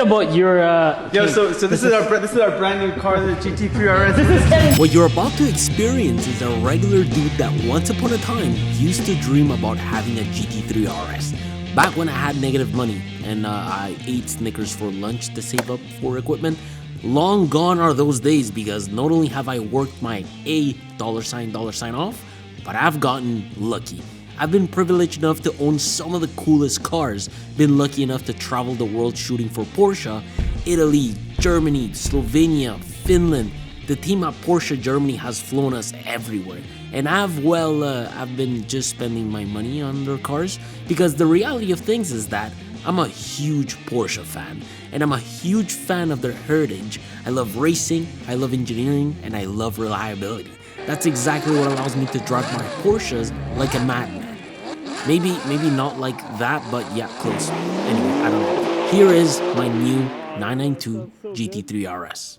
About your so this is our brand new car, the GT3 RS. What you're about to experience is a regular dude that once upon a time used to dream about having a GT3 RS. Back when I had negative money and I ate Snickers for lunch to save up for equipment. Long gone are those days, because not only have I worked my dollar sign off, but I've gotten lucky. I've been privileged enough to own some of the coolest cars, been lucky enough to travel the world shooting for Porsche, Italy, Germany, Slovenia, Finland. The team at Porsche Germany has flown us everywhere. And I've been just spending my money on their cars, because the reality of things is that I'm a huge Porsche fan, and I'm a huge fan of their heritage. I love racing, I love engineering, and I love reliability. That's exactly what allows me to drive my Porsches like a madman. Maybe not like that, but yeah, close. Anyway, I don't know. Here is my new 992 GT3 RS.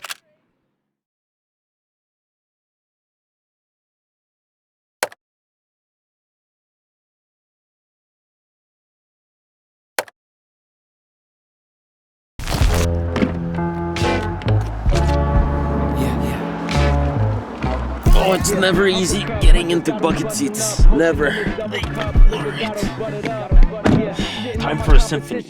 Oh, it's never easy getting into bucket seats. Never. Alright. Time for a symphony.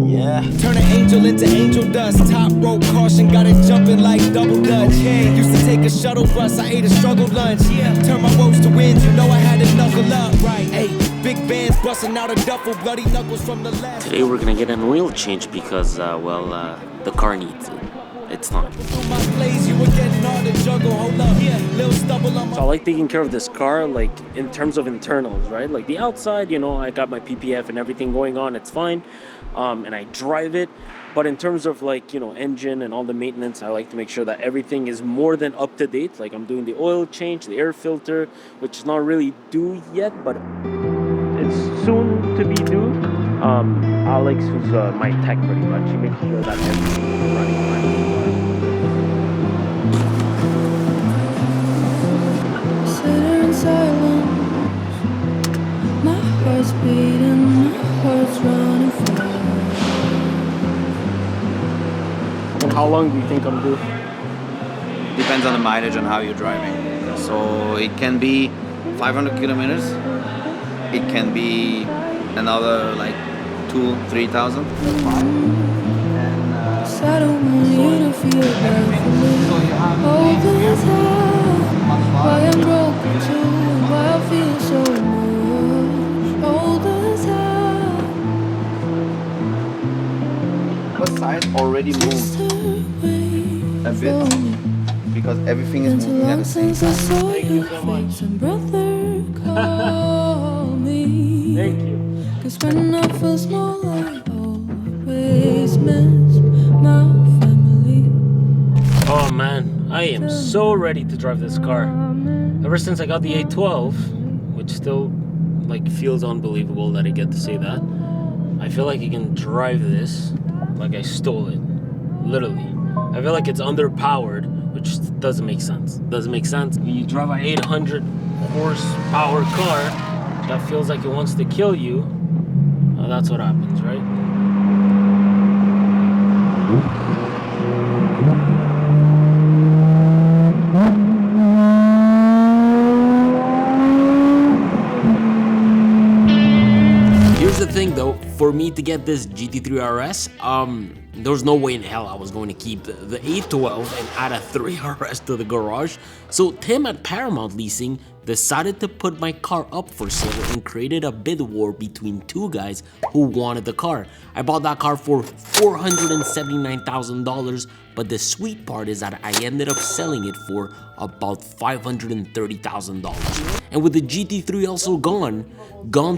Yeah. Turn an angel into angel dust. Top rope caution, got it jumping like double dutch. Used to take a shuttle bus, I ate a struggle lunch. Turn my woes to wins, you know I had to knuckle up. Right, hey, big bands busting out a duffel, bloody knuckles from the last. Today we're gonna get an oil change because, the car needs it. It's not. So I like taking care of this car, like in terms of internals, right? Like the outside, you know, I got my PPF and everything going on, it's fine. And I drive it. But in terms of like, you know, engine and all the maintenance, I like to make sure that everything is more than up to date. Like I'm doing the oil change, the air filter, which is not really due yet, but it's soon to be due. Alex, who's my tech pretty much, he makes sure that everything is running fine. My heart's beating, my heart's running fast. And how long do you think I'm due? Depends on the mileage and how you're driving. So it can be 500 kilometers. It can be another like 2,000-3,000. I don't want you to feel bad for me. All the time, why I'm broken too, why I feel so much. All the time. The side already moved a bit because everything is moving at the same time. Thank you so much. Thank you. Cause when I feel small, I always miss my family. Oh man, I am so ready to drive this car. Ever since I got the A12, which still like feels unbelievable that I get to say that, I feel like I can drive this like I stole it. Literally. I feel like it's underpowered, which doesn't make sense. Doesn't make sense. When you drive an 800 horsepower car that feels like it wants to kill you, that's what happens, right? Here's the thing though, for me to get this GT3 RS, there's no way in hell I was going to keep the A12 and add a 3 RS to the garage. So Tim at Paramount Leasing decided to put my car up for sale and created a bid war between two guys who wanted the car. I bought that car for $479,000, but the sweet part is that I ended up selling it for about $530,000. And with the GT3 also gone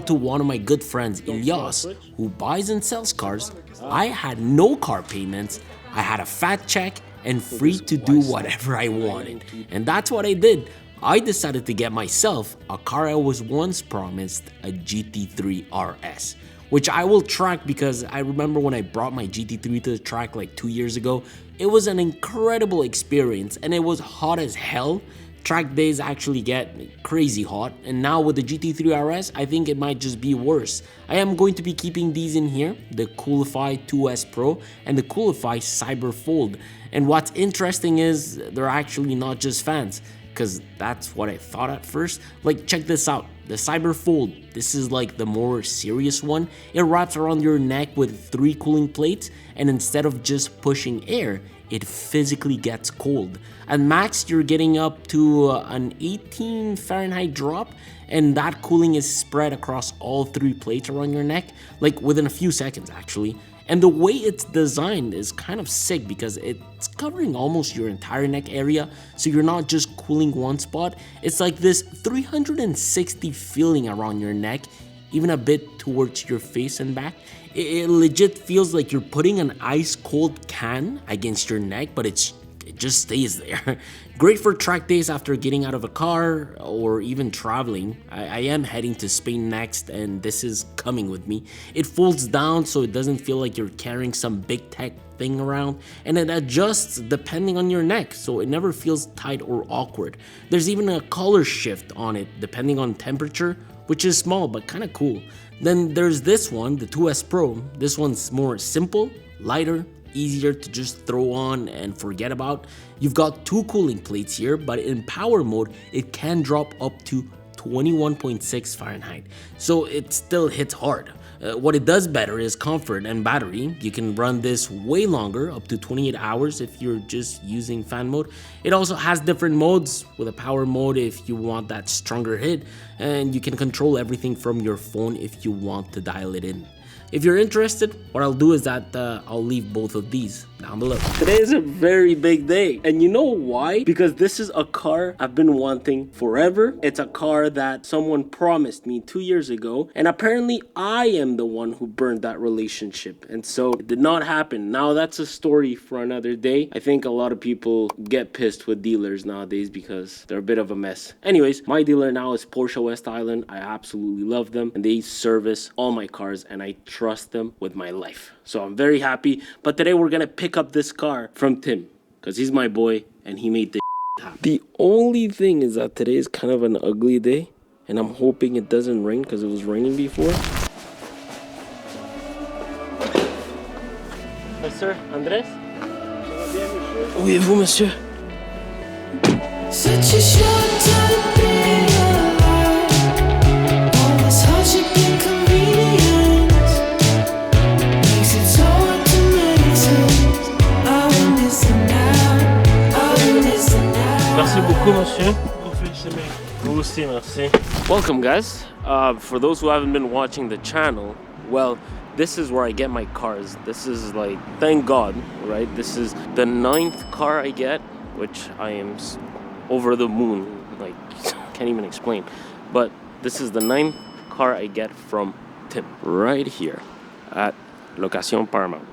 to one of my good friends, Ilyas, who buys and sells cars, I had no car payments, I had a fat check, and free to do whatever I wanted. And that's what I did. I decided to get myself a car I was once promised, a GT3 RS, which I will track because I remember when I brought my GT3 to the track like 2 years ago, it was an incredible experience and it was hot as hell Track days actually get crazy hot, and now with the GT3 RS, I think it might just be worse. I am going to be keeping these in here, the Coolify 2S Pro and the Coolify Cyber Fold. And what's interesting is they're actually not just fans, because that's what I thought at first. Like, check this out, the Cyber Fold, this is like the more serious one. It wraps around your neck with 3 cooling plates, and instead of just pushing air, it physically gets cold. At max, you're getting up to an 18 Fahrenheit drop, and that cooling is spread across all 3 plates around your neck, like within a few seconds actually. And the way it's designed is kind of sick because it's covering almost your entire neck area, so you're not just cooling one spot. It's like this 360 feeling around your neck, even a bit towards your face and back. It legit feels like you're putting an ice cold can against your neck, but it just stays there. Great for track days after getting out of a car or even traveling. I am heading to Spain next, and this is coming with me. It folds down so it doesn't feel like you're carrying some big tech thing around, and it adjusts depending on your neck, so it never feels tight or awkward. There's even a color shift on it depending on temperature, which is small but kind of cool. Then there's this one, the 2S Pro. This one's more simple, lighter, easier to just throw on and forget about. You've got 2 cooling plates here, but in power mode, it can drop up to 21.6 Fahrenheit. So it still hits hard. What it does better is comfort and battery. You can run this way longer, up to 28 hours if you're just using fan mode. It also has different modes, with a power mode if you want that stronger hit, and you can control everything from your phone if you want to dial it in. If you're interested, what I'll do is that I'll leave both of these down below. Today is a very big day, and you know why? Because this is a car I've been wanting forever. It's a car that someone promised me 2 years ago, and apparently I am the one who burned that relationship, and so it did not happen. Now that's a story for another day. I think a lot of people get pissed with dealers nowadays because they're a bit of a mess. Anyways, my dealer now is Porsche West Island. I absolutely love them, and they service all my cars, and I trust them with my life. So I'm very happy. But today we're gonna pick up this car from Tim, because he's my boy and he made this happen. The only thing is that today is kind of an ugly day, and I'm hoping it doesn't rain because it was raining before. Monsieur Andrés? Oui, et vous, monsieur? Such a short time being alive. All this hardship and convenience makes it so hard to make sense. I win this and now. I win this and now. Merci beaucoup, monsieur. Vous aussi, merci. Welcome, guys. For those who haven't been watching the channel, well, this is where I get my cars. This is like, thank God, right? This is the 9th car I get, which I am over the moon, like, can't even explain. But this is the 9th car I get from Tim, right here at Location Paramount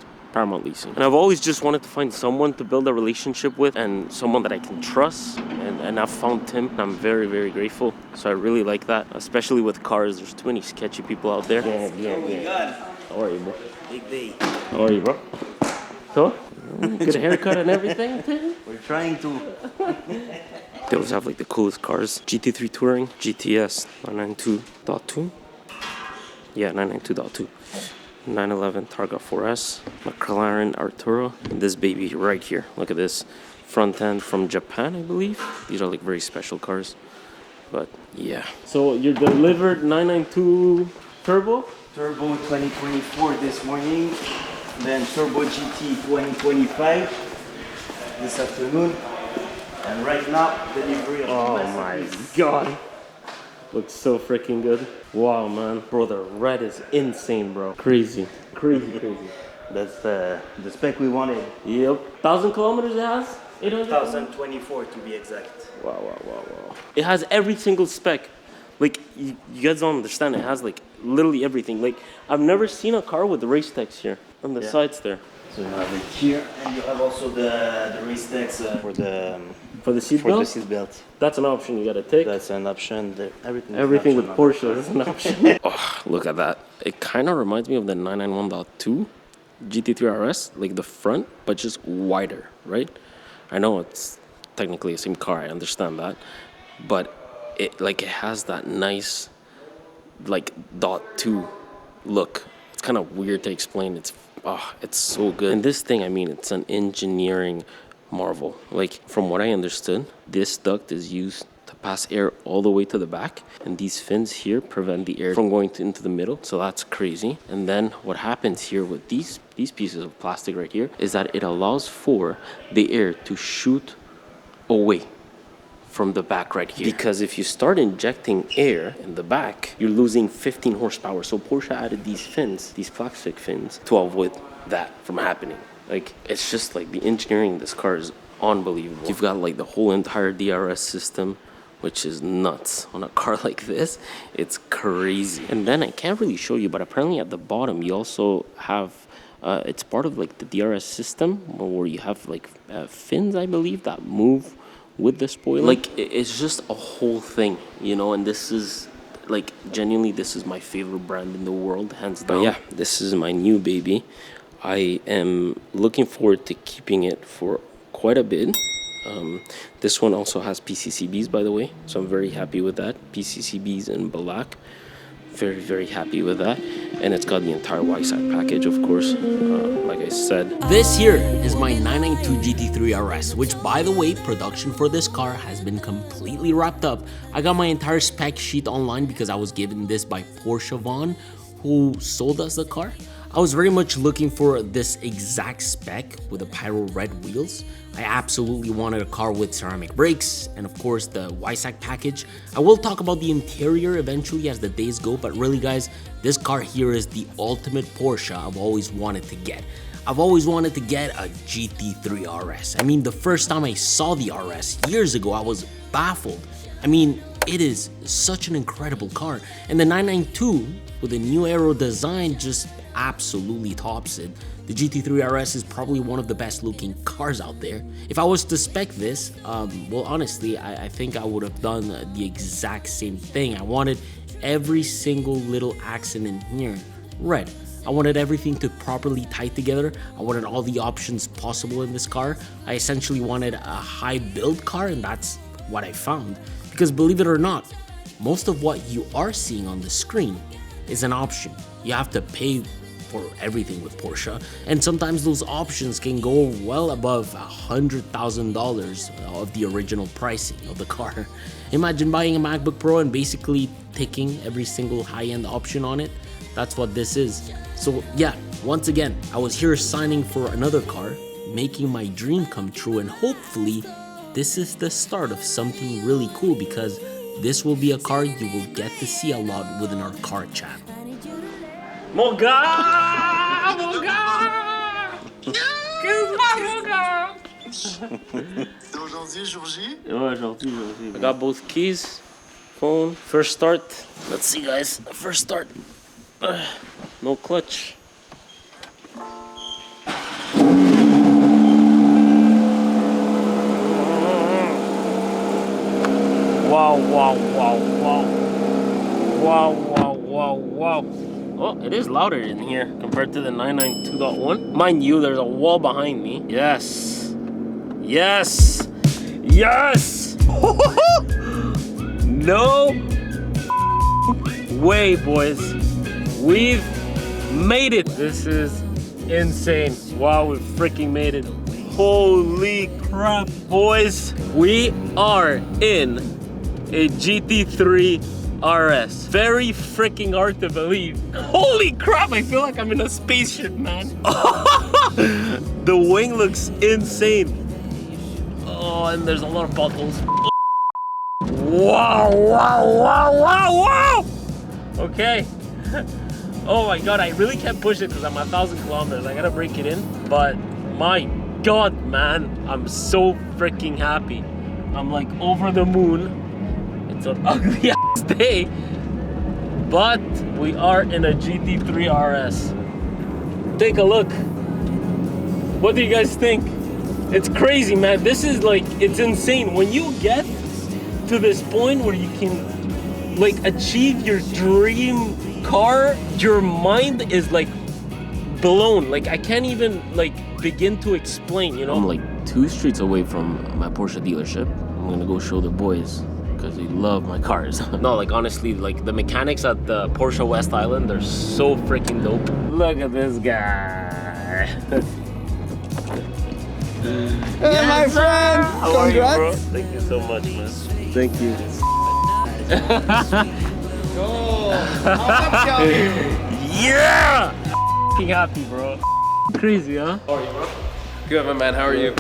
Leasing. And I've always just wanted to find someone to build a relationship with and someone that I can trust. And I've found Tim, and I'm very, very grateful. So I really like that, especially with cars. There's too many sketchy people out there. Yeah. How are you, bro? Big day. How are you, bro? So, good haircut and everything, Tim? We're trying to. They always have like the coolest cars. GT3 Touring, GTS 992.2. Yeah, 992.2. 911 Targa 4S, McLaren Arturo, and this baby right here. Look at this front end from Japan, I believe. These are like very special cars, but yeah. So you delivered 992 Turbo? Turbo 2024 this morning, then Turbo GT 2025 this afternoon, and right now delivery of Oh my god. Looks so freaking good. Wow, man. Bro, the red is insane, bro. Crazy. Crazy. That's the spec we wanted. Yep. 1,000 kilometers it has? 800? 1024 to be exact. Wow. It has every single spec. Like, you guys don't understand. It has, like, literally everything. Like, I've never seen a car with the race text here on the sides there. So you have it here, and you have also the race text for the seat for belt? the seat belt. That's an option you gotta take. That's an option. Everything with Porsche is an option. Oh, look at that. It kind of reminds me of the 991.2 GT3 RS, like the front, but just wider, right? I know it's technically the same car, I understand that, but it has that nice like dot 2 look. It's kind of weird to explain. It's so good. And this thing, I mean, it's an engineering marvel. Like, from what I understood, this duct is used to pass air all the way to the back, and these fins here prevent the air from going into the middle. So that's crazy. And then what happens here with these pieces of plastic right here is that it allows for the air to shoot away from the back right here. Because if you start injecting air in the back, you're losing 15 horsepower. So Porsche added these fins, these plastic fins, to avoid that from happening. Like, it's just like the engineering in this car is unbelievable. You've got like the whole entire DRS system, which is nuts on a car like this. It's crazy. And then I can't really show you, but apparently at the bottom you also have it's part of like the DRS system where you have like fins, I believe, that move with the spoiler. Like, it's just a whole thing, you know. And this is like, genuinely, this is my favorite brand in the world, hands down. But yeah, this is my new baby. I am looking forward to keeping it for quite a bit. This one also has PCCBs, by the way, so I'm very happy with that. PCCBs in black, very, very happy with that. And it's got the entire Y-side package, of course, like I said. This here is my 992 GT3 RS, which, by the way, production for this car has been completely wrapped up. I got my entire spec sheet online because I was given this by Porsche Vaughn, who sold us the car. I was very much looking for this exact spec with the pyro red wheels. I absolutely wanted a car with ceramic brakes and, of course, the Y-side package. I will talk about the interior eventually as the days go, but really, guys, this car here is the ultimate Porsche I've always wanted to get. I've always wanted to get a GT3 RS. I mean, the first time I saw the RS years ago, I was baffled. I mean, it is such an incredible car. And the 992 with the new aero design just absolutely tops it. The GT3 RS is probably one of the best looking cars out there. If I was to spec this, well, honestly, I think I would have done the exact same thing. I wanted every single little accent in here red. I wanted everything to properly tie together. I wanted all the options possible in this car. I essentially wanted a high build car, and that's what I found. Because believe it or not, most of what you are seeing on the screen is an option. You have to pay for everything with Porsche, and sometimes those options can go well above $100,000 of the original pricing of the car. Imagine buying a MacBook Pro and basically ticking every single high-end option on it. That's what this is. So yeah, once again, I was here signing for another car, making my dream come true, and hopefully this is the start of something really cool, because this will be a car you will get to see a lot within our car chat. Mon gars! Mon gars! Qu'est-ce que mon gars? C'est aujourd'hui, jour J? Ouais, aujourd'hui. I got both keys, phone, first start. Let's see, guys, first start. No clutch. Wow, wow, wow, wow. Wow, wow, wow, wow. Oh, it is louder in here compared to the 992.1. Mind you, there's a wall behind me. Yes. Yes. Yes. No way, boys. We've made it. This is insane. Wow, we freaking made it. Holy crap, boys. We are in a GT3 RS. Very freaking hard to believe. Holy crap, I feel like I'm in a spaceship, man. The wing looks insane. Oh, and there's a lot of buckles. Wow, wow, wow, wow, wow. Okay. Oh my god, I really can't push it because I'm 1,000 kilometers. I gotta break it in. But my god, man, I'm so freaking happy. I'm like over the moon. It's an ugly ass day, but we are in a GT3 RS. Take a look. What do you guys think? It's crazy, man. This is like, it's insane. When you get to this point where you can like achieve your dream car, your mind is like blown. Like, I can't even like begin to explain, you know? I'm like 2 streets away from my Porsche dealership. I'm gonna go show the boys because they love my cars. No, like honestly, like the mechanics at the Porsche West Island, they're so freaking dope. Look at this guy. Hey, my friend! How are you, bro? Thank you so much, man. Thank you. Yeah! Fucking happy, bro. Crazy, huh? How are you, bro? Good, my man. How are you?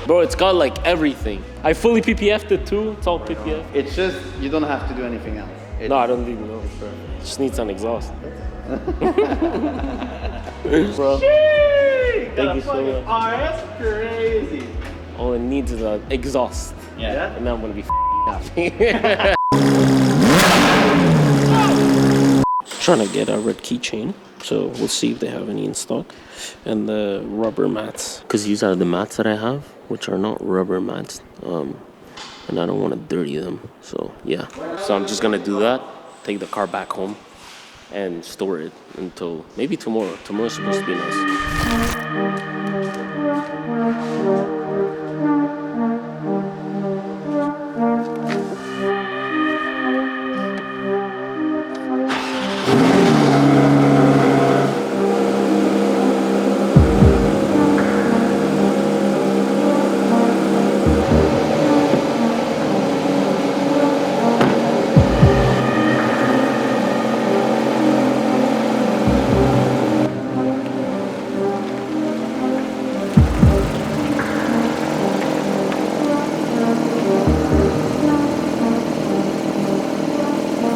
Bro, it's got like everything. I fully PPF'd it too. It's all PPF. It's just, you don't have to do anything else. No, I don't even know. Just needs an exhaust. Bro, thank you so much. Oh, that's crazy. All it needs is an exhaust. Yeah. And then I'm gonna be happy. Trying to get a red keychain, so we'll see if they have any in stock. And the rubber mats, because these are the mats that I have, which are not rubber mats, and I don't want to dirty them. So yeah, so I'm just gonna do that, take the car back home, and store it until maybe tomorrow. Tomorrow's supposed to be nice.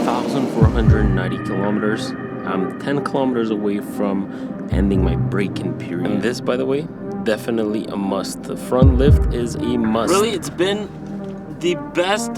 1,490 kilometers. I'm 10 kilometers away from ending my break-in period. And this, by the way, definitely a must. The front lift is a must. Really, it's been the best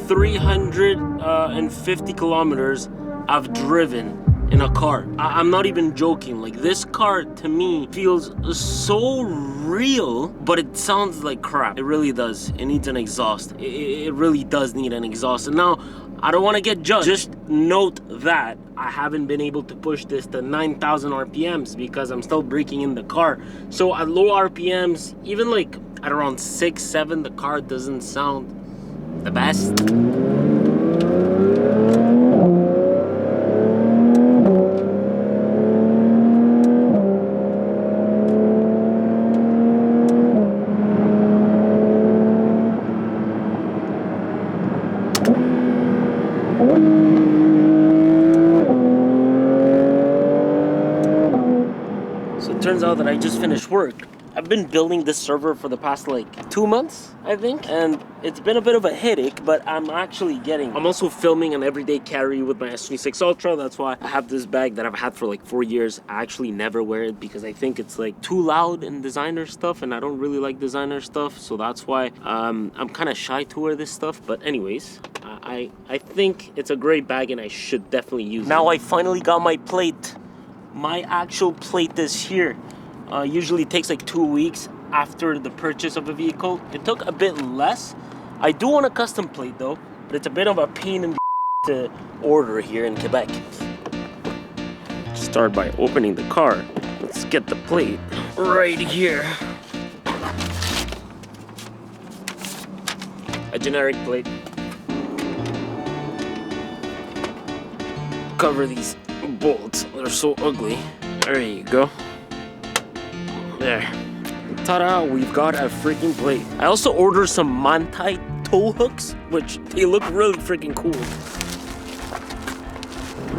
350 kilometers I've driven in a car. I'm not even joking. Like, this car to me feels so real, but it sounds like crap. It really does. It needs an exhaust. It really does need an exhaust. And now, I don't want to get judged. Just note that I haven't been able to push this to 9,000 RPMs because I'm still braking in the car. So at low RPMs, even like at around 6, 7, the car doesn't sound the best. Turns out that I just finished work. I've been building this server for the past like 2 months, I think, and it's been a bit of a headache, but I'm actually getting. I'm also filming an everyday carry with my S26 Ultra. That's why I have this bag that I've had for like 4 years. I actually never wear it because I think it's like too loud in designer stuff, and I don't really like designer stuff, so that's why I'm kind of shy to wear this stuff. But anyways, I think it's a great bag and I should definitely use it. Now I finally got my plate. My actual plate is here. Usually takes like 2 weeks after the purchase of a vehicle. It took a bit less. I do want a custom plate though, but it's a bit of a pain in the to order here in Quebec. Start by opening the car. Let's get the plate right here. A generic plate. Cover these bolts. They're so ugly. There you go. There. Ta-da, we've got a freaking plate. I also ordered some Mantai tow hooks, which they look really freaking cool.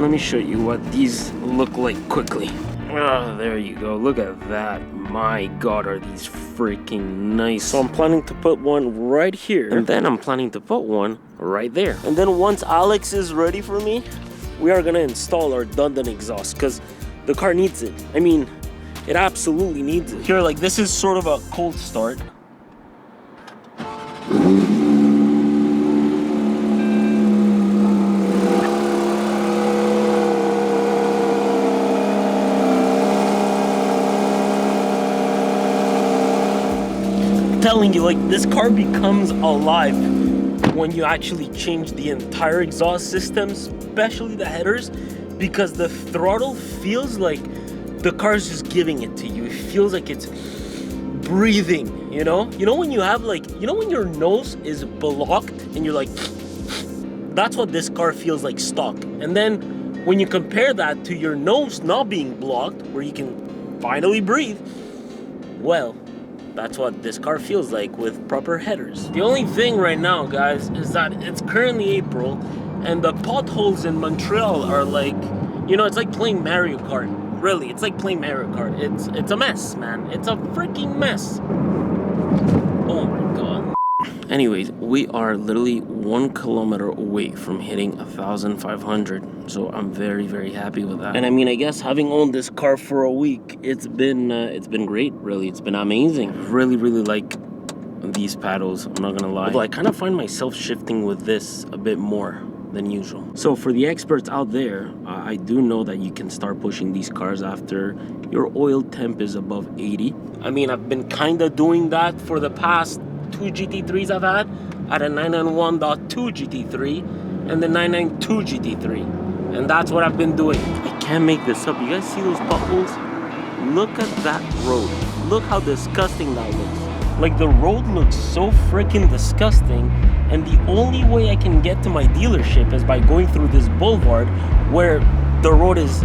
Let me show you what these look like quickly. Oh, there you go. Look at that. My God, are these freaking nice. So I'm planning to put one right here, and then I'm planning to put one right there. And then once Alex is ready for me, we are gonna install our Dundon exhaust because the car needs it. I mean, it absolutely needs it. Here, like, this is sort of a cold start. I'm telling you, like, this car becomes alive when you actually change the entire exhaust system, especially the headers, because the throttle feels like the car's just giving it to you. It feels like it's breathing, you know? You know when you have like, you know when your nose is blocked and you're like, that's what this car feels like stock. And then when you compare that to your nose not being blocked, where you can finally breathe, well, that's what this car feels like with proper headers. The only thing right now, guys, is that it's currently April and the potholes in Montreal are like, you know, it's like playing Mario Kart. Really, it's like playing Mario Kart. It's a mess, man. It's a freaking mess. Oh my god. Anyways, we are literally 1 kilometer away from hitting 1,500. So I'm very, very happy with that. And I mean, I guess having owned this car for a week, it's been great, really. It's been amazing. Really, really like these paddles, I'm not gonna lie. Although I kind of find myself shifting with this a bit more than usual. So for the experts out there, I do know that you can start pushing these cars after your oil temp is above 80. I mean, I've been kind of doing that for the past 2 GT3s I've had. I had a 991.2 GT3 and the 992 GT3. And that's what I've been doing. I can't make this up. You guys see those potholes? Look at that road. Look how disgusting that looks. Like, the road looks so freaking disgusting, and the only way I can get to my dealership is by going through this boulevard where the road is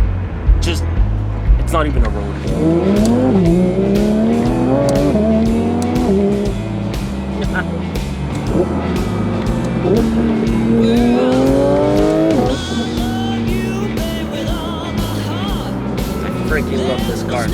just, it's not even a road. I freaking love this car.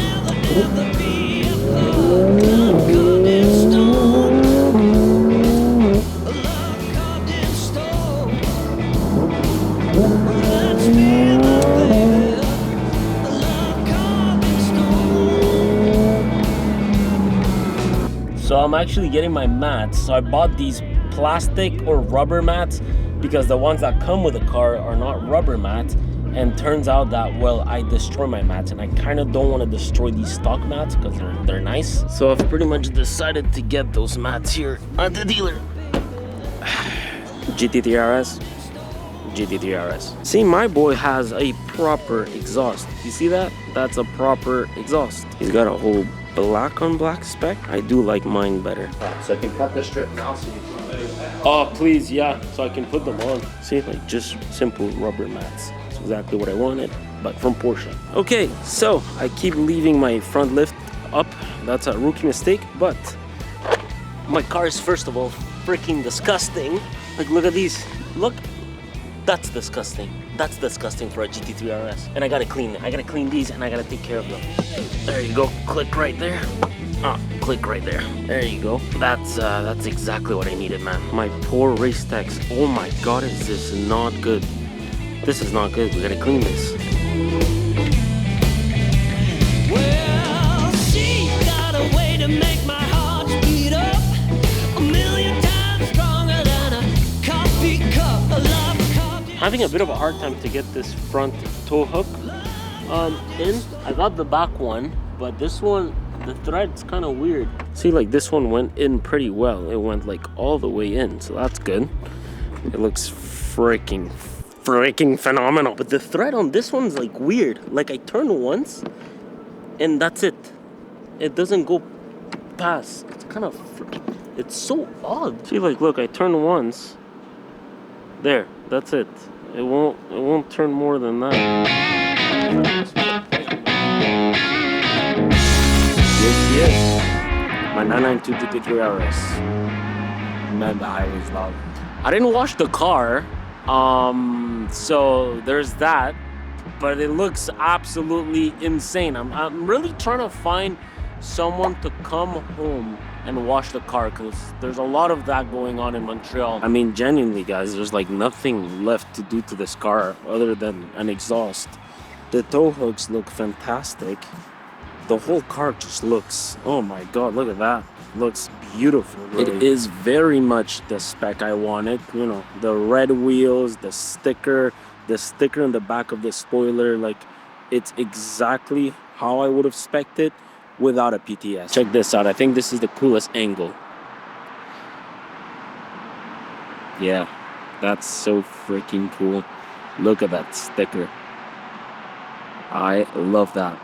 So I'm actually getting my mats. So I bought these plastic or rubber mats because the ones that come with the car are not rubber mats. And turns out that, well, I destroy my mats, and I kind of don't want to destroy these stock mats because they're nice. So I've pretty much decided to get those mats here at the dealer. GT3 RS. GT3 RS. See, my boy has a proper exhaust. You see that? That's a proper exhaust. He's got a whole black on black spec. I do like mine better. So I can cut the strip now so you can... Oh, please, yeah, so I can put them on. See, like just simple rubber mats. That's exactly what I wanted, but from Porsche. Okay, so I keep leaving my front lift up. That's a rookie mistake, but my car is, first of all, freaking disgusting. Like, look at these. Look, that's disgusting. That's disgusting for a GT3 RS. And I gotta clean it. I gotta clean these and I gotta take care of them. There you go, click right there. Click right there. There you go. That's exactly what I needed, man. My poor race techs. Oh my god, is this not good? This is not good. We gotta clean this. Well, she got a way to make my heart speed up 1,000,000 times stronger than a coffee cup. A love cup. Having a bit of a hard time to get this front tow hook in. I got the back one, but this one, the thread's kind of weird. See, like this one went in pretty well. It went like all the way in, so that's good. It looks freaking phenomenal. But the thread on this one's like weird. Like, I turn once and that's it. It doesn't go past. It's kind of it's so odd. See, like, look, I turn once. There, that's it. It won't turn more than that. Yes. My 992 GT3 RS. Man, the highway's loud. I didn't wash the car, so there's that. But it looks absolutely insane. I'm really trying to find someone to come home and wash the car, because there's a lot of that going on in Montreal. I mean, genuinely, guys, there's like nothing left to do to this car other than an exhaust. The tow hooks look fantastic. The whole car just looks, oh my god, look at that. Looks beautiful, really. It is very much the spec I wanted. You know, the red wheels, the sticker in the back of the spoiler, like, it's exactly how I would have spec'd it without a PTS. Check this out. I think this is the coolest angle. Yeah, that's so freaking cool. Look at that sticker. I love that.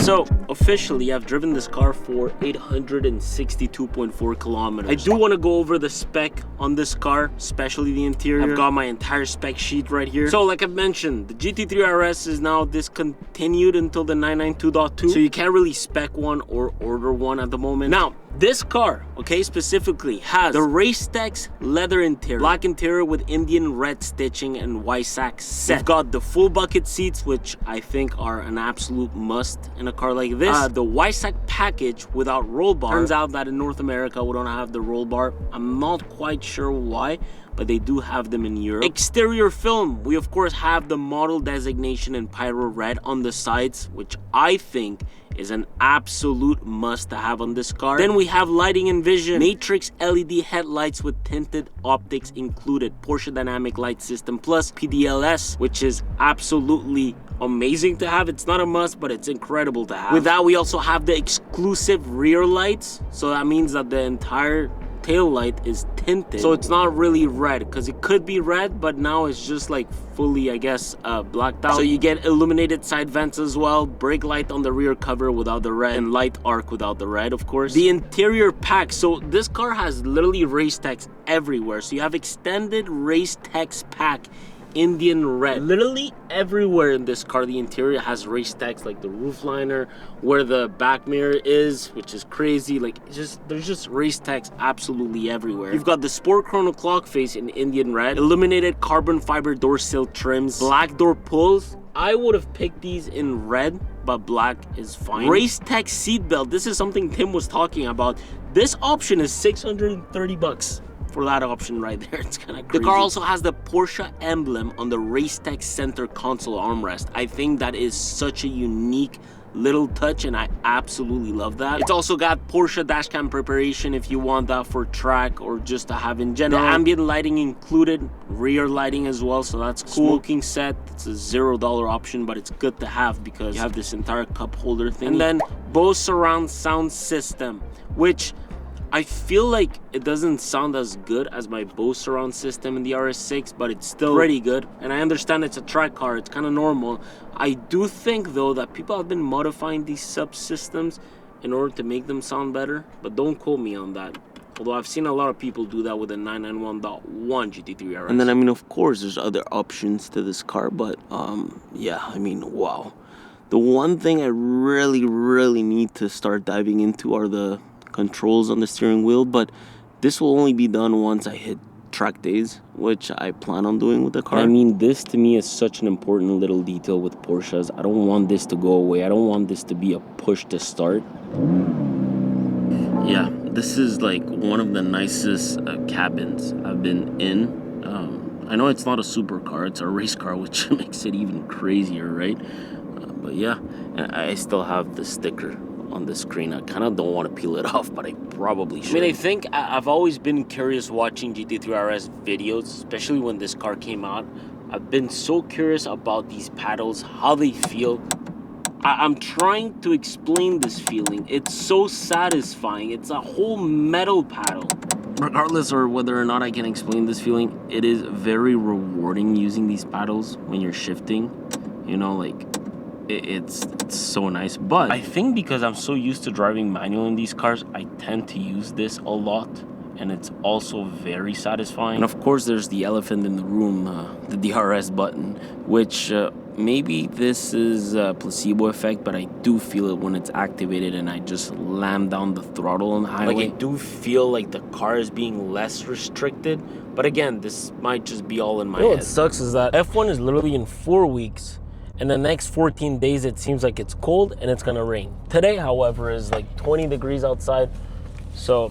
So officially, I've driven this car for 862.4 kilometers. I do want to go over the spec on this car, especially the interior. I've got my entire spec sheet right here. So like I've mentioned, the GT3 RS is now discontinued until the 992.2, so you can't really spec one or order one at the moment. Now, this car, okay, specifically has the Racetex leather interior, black interior with Indian red stitching and Weissach set. We've got the full bucket seats, which I think are an absolute must in a car like this. The Weissach package without roll bar. Turns out that in North America we don't have the roll bar. I'm not quite sure why, but they do have them in Europe. Exterior film, we of course have the model designation in Pyro Red on the sides, which I think is an absolute must to have on this car. Then we have lighting and vision, matrix LED headlights with tinted optics included, Porsche Dynamic Light System plus PDLS, which is absolutely amazing to have. It's not a must, but it's incredible to have. With that, we also have the exclusive rear lights, so that means that the entire tail light is tinted, so it's not really red, because it could be red, but now it's just like fully, I guess, blacked out. So you get illuminated side vents as well, brake light on the rear cover without the red, and light arc without the red, of course. The interior pack, so this car has literally Racetex everywhere, so you have extended Racetex pack Indian red literally everywhere in this car. The interior has Racetex, like the roof liner, where the back mirror is, which is crazy. Like, there's just Racetex absolutely everywhere. You've got the sport chrono clock face in Indian red, illuminated carbon fiber door sill trims, black door pulls. I would have picked these in red, but black is fine. Racetex seatbelt, this is something Tim was talking about. This option is 630 bucks for that option right there. It's kind of crazy. The car also has the Porsche emblem on the Racetex center console armrest. I think that is such a unique little touch, and I absolutely love that. It's also got Porsche dashcam preparation if you want that for track or just to have in general. The ambient lighting included, rear lighting as well, so that's cool. Smoking set, it's a $0 option, but it's good to have because you have this entire cup holder thing. And then Bose surround sound system, which I feel like it doesn't sound as good as my Bose surround system in the RS6, but it's still pretty good. And I understand it's a track car, it's kind of normal. I do think though that people have been modifying these subsystems in order to make them sound better, but don't quote me on that. Although I've seen a lot of people do that with the 991.1 GT3 RS. And then, I mean, of course, there's other options to this car, but yeah, I mean, wow. The one thing I really need to start diving into are the controls on the steering wheel, but this will only be done once I hit track days, which I plan on doing with the car. I mean, this to me is such an important little detail with Porsches. I don't want this to go away. I don't want this to be a push to start. Yeah, this is like one of the nicest cabins I've been in. I know it's not a supercar, it's a race car, which makes it even crazier, right? But yeah, I still have the sticker on the screen. I kind of don't want to peel it off, but I probably should. I mean, I think I've always been curious watching GT3 RS videos, especially when this car came out. I've been so curious about these paddles, how they feel. I'm trying to explain this feeling. It's so satisfying. It's a whole metal paddle. Regardless of whether or not I can explain this feeling, it is very rewarding using these paddles when you're shifting. You know, like, it's so nice. But I think because I'm so used to driving manual in these cars, I tend to use this a lot, and it's also very satisfying. And of course, there's the elephant in the room, the DRS button, which maybe this is a placebo effect, but I do feel it when it's activated and I just slam down the throttle on the highway. Like, I do feel like the car is being less restricted, but again, this might just be all in my head. What sucks is that F1 is literally in 4 weeks. And the next 14 days, it seems like it's cold and it's gonna rain. Today, however, is like 20 degrees outside. So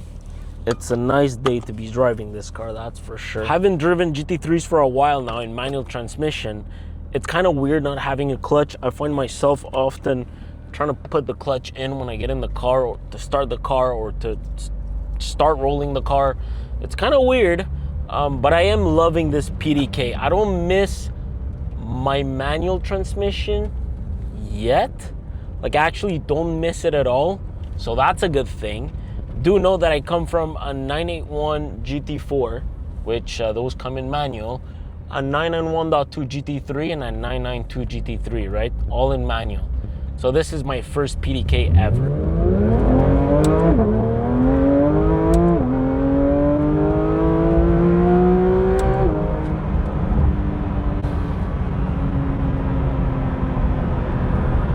it's a nice day to be driving this car, that's for sure. Having driven GT3s for a while now in manual transmission, it's kind of weird not having a clutch. I find myself often trying to put the clutch in when I get in the car, or to start the car, or to start rolling the car. It's kind of weird, but I am loving this PDK. I don't miss my manual transmission yet. Like, I actually don't miss it at all, so that's a good thing. Do know that I come from a 981 GT4, which those come in manual, a 991.2 GT3 and a 992 GT3, right? All in manual. So this is my first PDK ever.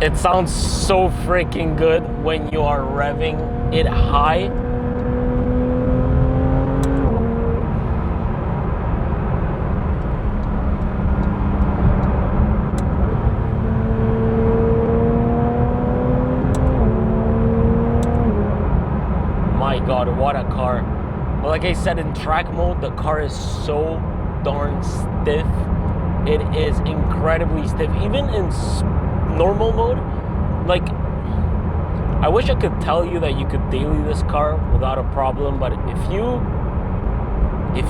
It sounds so freaking good when you are revving it high. My God, what a car. But like I said, in track mode, the car is so darn stiff. It is incredibly stiff. Even in normal mode, like, I wish I could tell you that you could daily this car without a problem, but if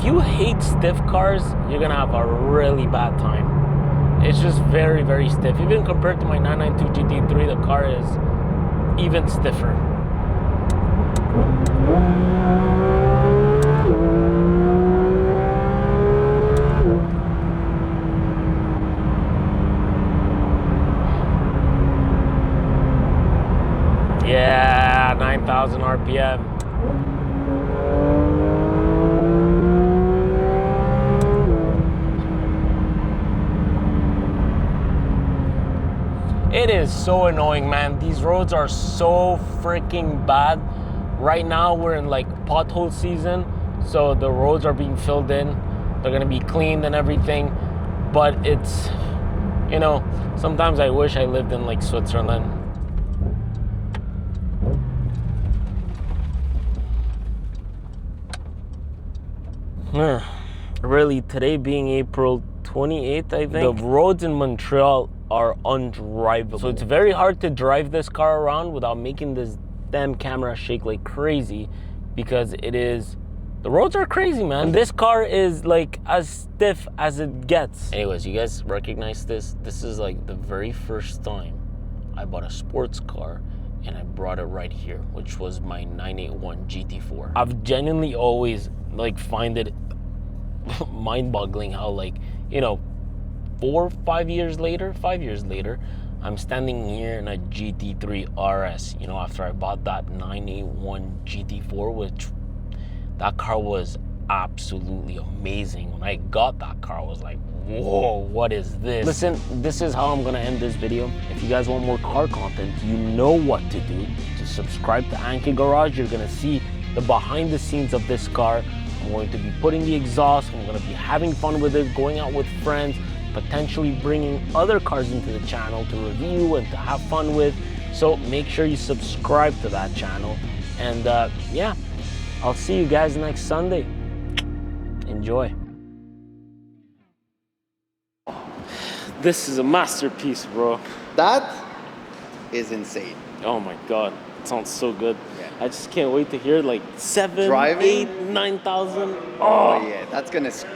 you hate stiff cars, you're gonna have a really bad time. It's just very, very stiff. Even compared to my 992 GT3, the car is even stiffer. Yeah, 9,000 RPM. It is so annoying, man. These roads are so freaking bad. Right now we're in like pothole season, so the roads are being filled in. They're gonna be cleaned and everything, but it's, you know, sometimes I wish I lived in like Switzerland. Really, today being April 28th, I think, the roads in Montreal are undrivable. So it's very hard to drive this car around without making this damn camera shake like crazy, because the roads are crazy, man. And this car is like as stiff as it gets. Anyways, you guys recognize this? This is like the very first time I bought a sports car and I brought it right here, which was my 981 GT4. I've genuinely always like find it mind-boggling how, like, you know, 5 years later, I'm standing here in a GT3 RS, you know, after I bought that 981 GT4, which that car was absolutely amazing. When I got that car, I was like, whoa, what is this? Listen, this is how I'm gonna end this video. If you guys want more car content, you know what to do. Just subscribe to Anki Garage. You're gonna see the behind the scenes of this car. I'm going to be putting the exhaust. I'm going to be having fun with it, going out with friends, potentially bringing other cars into the channel to review and to have fun with. So make sure you subscribe to that channel. And yeah, I'll see you guys next Sunday. Enjoy. This is a masterpiece, bro. That is insane. Oh my God, it sounds so good. Yeah. I just can't wait to hear like 7, Driving? 8, 9,000. Oh yeah, that's gonna scream.